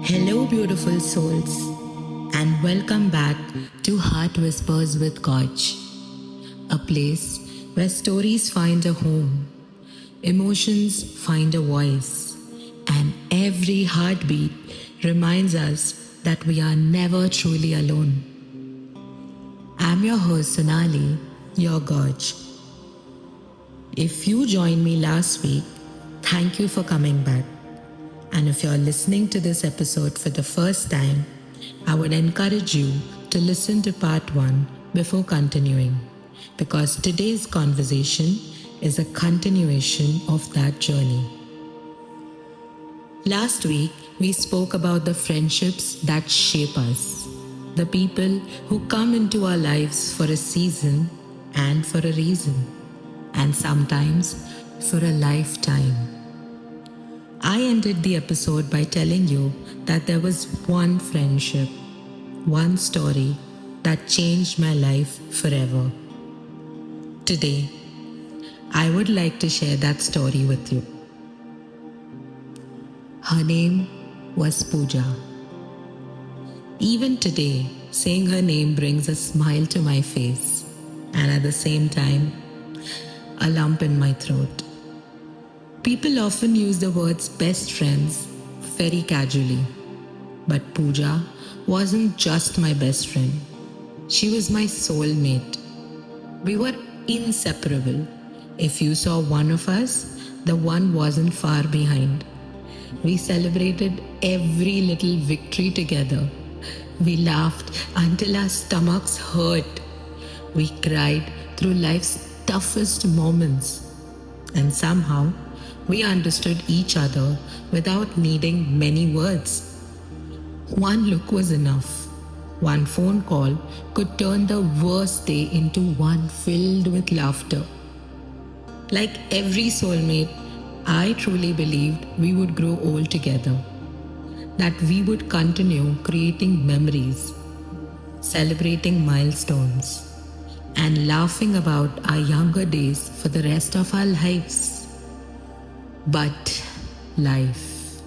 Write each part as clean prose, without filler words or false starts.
Hello, beautiful souls, and welcome back to Heart Whispers with Koch, a place where stories find a home, emotions find a voice, and every heartbeat reminds us that we are never truly alone. I'm your host, Sonali, your Goj. If you joined me last week, thank you for coming back. And if you're listening to this episode for the first time, I would encourage you to listen to part 1 before continuing, because today's conversation is a continuation of that journey. Last week, we spoke about the friendships that shape us, the people who come into our lives for a season and for a reason, and sometimes for a lifetime. I ended the episode by telling you that there was one friendship, one story that changed my life forever. Today, I would like to share that story with you. Her name was Pooja. Even today, saying her name brings a smile to my face and at the same time, a lump in my throat. People often use the words best friends very casually, but Pooja wasn't just my best friend. She was my soulmate. We were inseparable. If you saw one of us, the one wasn't far behind. We celebrated every little victory together. We laughed until our stomachs hurt. We cried through life's toughest moments. And somehow, we understood each other without needing many words. One look was enough. One phone call could turn the worst day into one filled with laughter. Like every soulmate, I truly believed we would grow old together, that we would continue creating memories, celebrating milestones, and laughing about our younger days for the rest of our lives. But life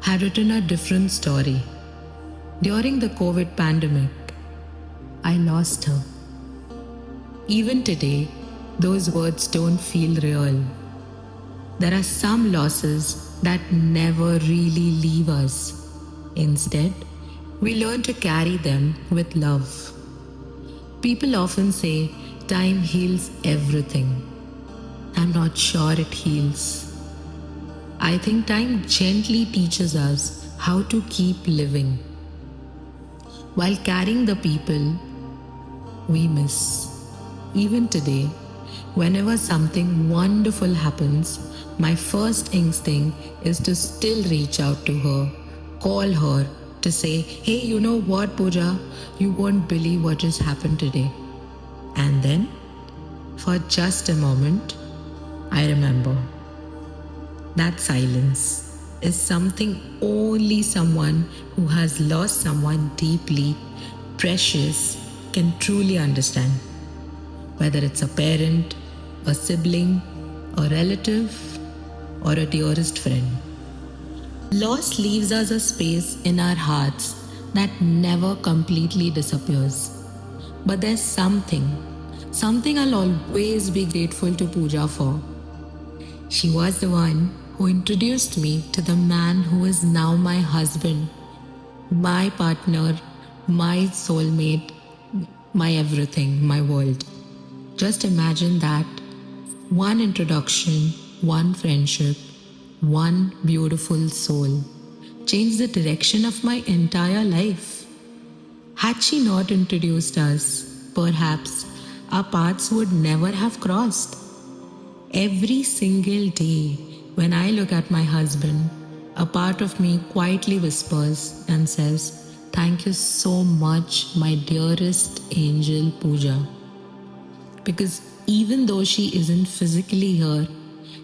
had written a different story. During the COVID pandemic, I lost her. Even today, those words don't feel real. There are some losses that never really leave us. Instead, we learn to carry them with love. People often say time heals everything. I'm not sure it heals. I think time gently teaches us how to keep living while carrying the people we miss. Even today, whenever something wonderful happens, my first instinct is to still reach out to her, call her to say, hey, you know what, Pooja? You won't believe what just happened today. And then, for just a moment, I remember that silence is something only someone who has lost someone deeply precious can truly understand. Whether it's a parent, a sibling, a relative, or a dearest friend. Loss leaves us a space in our hearts that never completely disappears. But there's something I'll always be grateful to Pooja for. She was the one who introduced me to the man who is now my husband, my partner, my soulmate, my everything, my world. Just imagine that. One introduction, one friendship, one beautiful soul changed the direction of my entire life. Had she not introduced us, perhaps our paths would never have crossed. Every single day, when I look at my husband, a part of me quietly whispers and says, thank you so much, my dearest angel Pooja. Because even though she isn't physically here,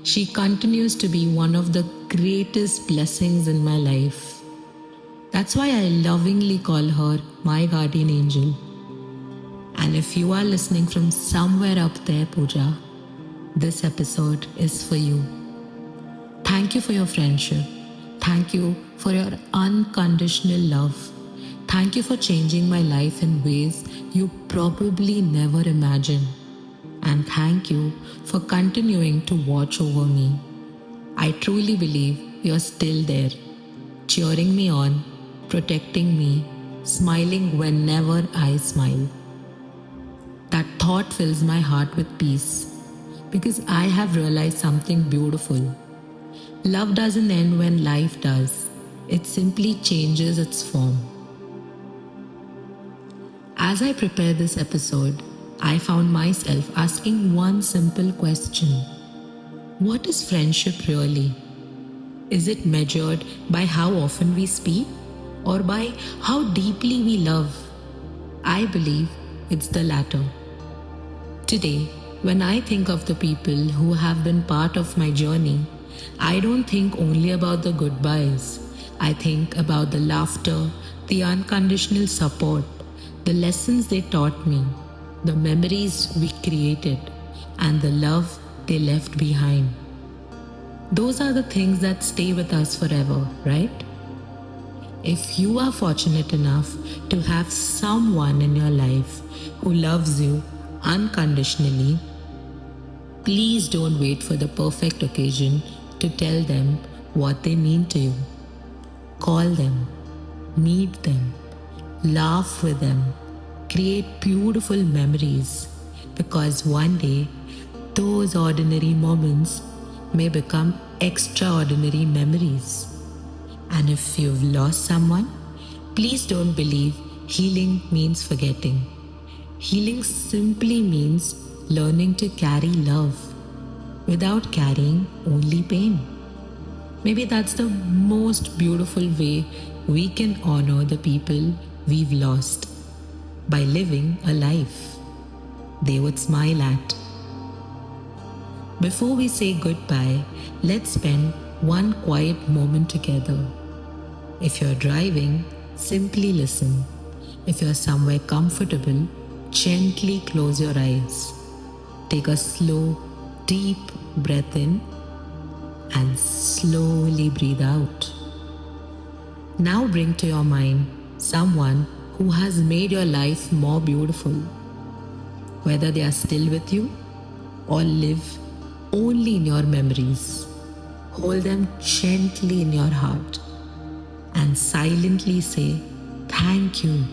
she continues to be one of the greatest blessings in my life. That's why I lovingly call her my guardian angel. And if you are listening from somewhere up there, Pooja, this episode is for you. Thank you for your friendship. Thank you for your unconditional love. Thank you for changing my life in ways you probably never imagined. And thank you for continuing to watch over me. I truly believe you're still there, cheering me on, protecting me, smiling whenever I smile. That thought fills my heart with peace because I have realized something beautiful. Love doesn't end when life does, it simply changes its form. As I prepare this episode, I found myself asking one simple question: what is friendship really? Is it measured by how often we speak or by how deeply we love? I believe it's the latter. Today, when I think of the people who have been part of my journey, I don't think only about the goodbyes. I think about the laughter, the unconditional support, the lessons they taught me, the memories we created, and the love they left behind. Those are the things that stay with us forever, right? If you are fortunate enough to have someone in your life who loves you unconditionally, please don't wait for the perfect occasion to tell them what they mean to you. Call them, meet them, laugh with them, create beautiful memories, because one day those ordinary moments may become extraordinary memories. And if you've lost someone, please don't believe healing means forgetting. Healing simply means learning to carry love without carrying only pain. Maybe that's the most beautiful way we can honor the people we've lost, by living a life they would smile at. Before we say goodbye, let's spend one quiet moment together. If you're driving, simply listen. If you're somewhere comfortable, gently close your eyes. Take a slow, deep breath in and slowly breathe out. Now bring to your mind someone who has made your life more beautiful, whether they are still with you or live only in your memories. Hold them gently in your heart and silently say, "Thank you.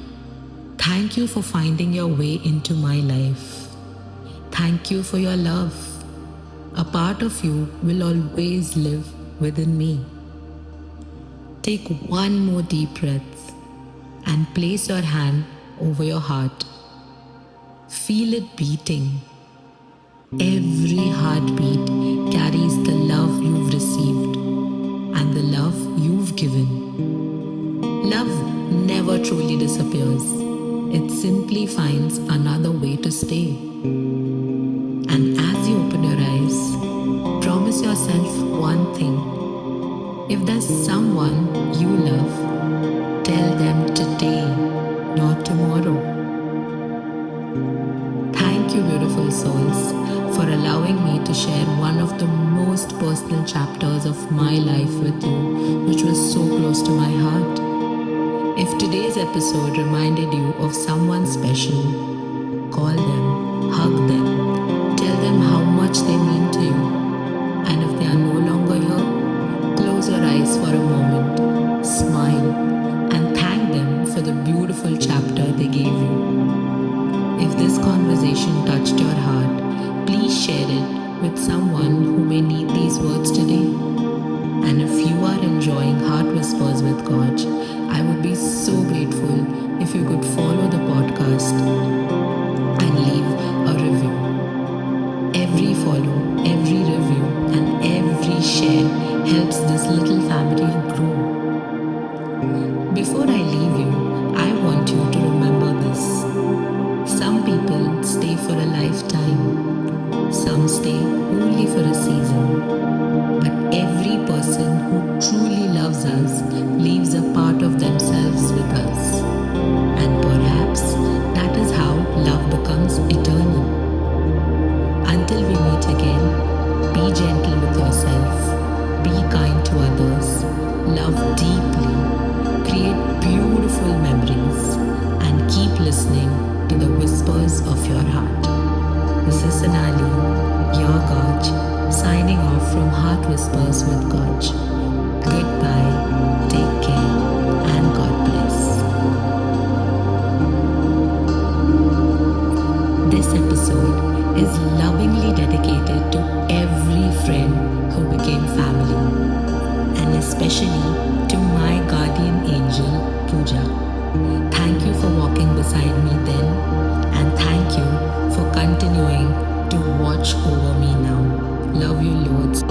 Thank you for finding your way into my life. Thank you for your love. A part of you will always live within me." Take one more deep breath and place your hand over your heart. Feel it beating. Every heartbeat carries the love you've received and the love you've given. Love never truly disappears. It simply finds another way to stay. And as you open your eyes, promise yourself one thing. If there's someone you love, tell them today, not tomorrow. Thank you, beautiful souls, for allowing me to share one of the most personal chapters of my life with you, which was so close to my heart. If today's episode reminded you of someone special, call them, hug them, tell them how much they mean to you. And if they are no longer here, close your eyes for a moment, smile, and thank them for the beautiful chapter they gave you. If this conversation touched your heart, please share it with someone who may need these words today. And if you are enjoying Heart Whispers with Goj, I would be so grateful if you could follow the podcast and leave a review. Every follow, every review, and every share helps this little family grow. Before I leave you, I want you to remember this. Some people stay for a lifetime. Some stay only for a season. But every person who truly loves us leaves a part of themselves with us. And perhaps that is how love becomes eternal. Until we meet again, be gentle with yourself, be kind to others, love Whispers with Goj. Goodbye, take care, and God bless. This episode is lovingly dedicated to every friend who became family, and especially to my guardian angel, Pooja. Thank you for walking beside me then, and thank you for continuing to watch over me now. Love you loads.